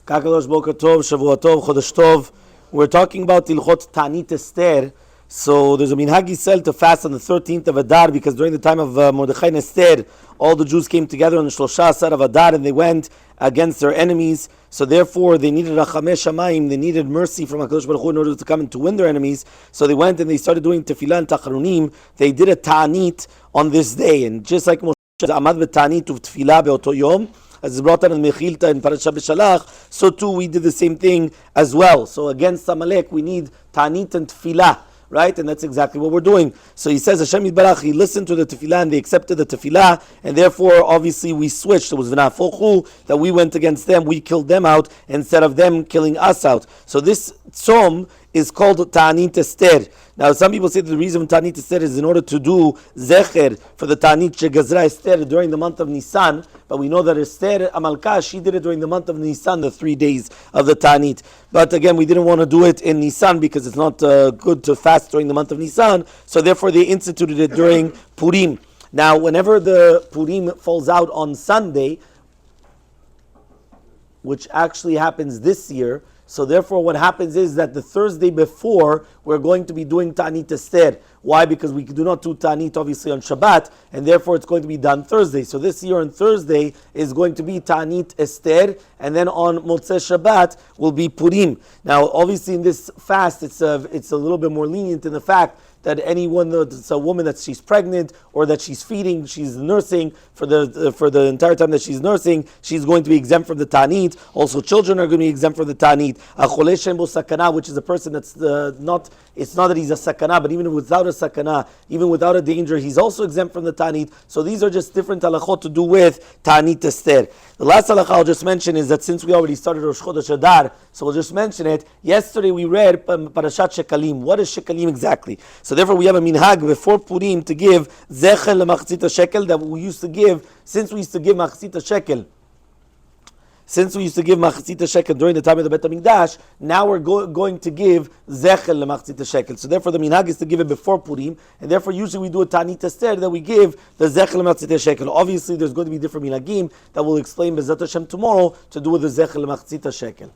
Kakadosh Boker Tov, Shavua Tov, Chodesh Tov. We're talking about Ilchot Taanit Esther. So there's a minhag Yisrael to fast on the 13th of Adar because during the time of Mordechai and Esther, all the Jews came together on the Shlosha Asar of Adar and they went against their enemies. So therefore they needed Rachamei Shamayim, they needed mercy from HaKadosh Baruch Hu in order to come and to win their enemies. So they went and they started doing Tefillah and Tacharunim. They did a Ta'anit on this day. And just like Moshe Amad v'Ta'anit u'Tefillah be'oto yom, as is brought out in Mechilta in Parashat B'Shalach, so too we did the same thing as well. So against Amalek we need Ta'anit and Tefillah, right? And that's exactly what we're doing. So he says, Hashem Yitbarach, he listened to the Tefillah and they accepted the Tefillah, and therefore obviously we switched. It was V'nafochu that we went against them, we killed them out instead of them killing us out. So this Tzom is called Taanit Esther. Now, some people say that the reason Taanit Esther is in order to do Zecher for the Taanit Shegazra Esther during the month of Nisan, but we know that Esther Amalka, she did it during the month of Nisan, the 3 days of the Taanit. But again, we didn't want to do it in Nisan because it's not good to fast during the month of Nisan, so therefore they instituted it during Purim. Now, whenever the Purim falls out on Sunday, which actually happens this year, so therefore what happens is that the Thursday before, we're going to be doing Taanit Esther. Why? Because we do not do Taanit obviously on Shabbat, and therefore it's going to be done Thursday. So this year on Thursday is going to be Taanit Esther, and then on Motzei Shabbat will be Purim. Now obviously in this fast, it's a little bit more lenient in the fact that anyone that's a woman that she's pregnant or that she's feeding, she's nursing for the entire time that she's nursing, she's going to be exempt from the Taanit. Also, children are going to be exempt from the Taanit. A Choleh She'en Bo Sakana, which is a person that's not. It's not that he's a sakana, but even without a sakana, even without a danger, he's also exempt from the Taanit. So these are just different halachot to do with Taanit Esther. The last halakha I'll just mention is that since we already started Rosh Chodesh Adar, so we'll just mention it. Yesterday we read Parashat Shekalim. What is Shekalim exactly? So therefore we have a minhag before Purim to give Zecher Lemachzit Shekel that we used to give, since we used to give Machzit Shekel. Since we used to give Machzit Shekel during the time of the Bet HaMikdash, now we're going to give Zechel Machzit Shekel. So therefore the minhag is to give it before Purim, and therefore usually we do a Taanit Esther that we give the Zechel Machzit Shekel. Obviously there's going to be different minhagim that we'll explain B'ezrat Hashem tomorrow to do with the Zechel Machzit Shekel.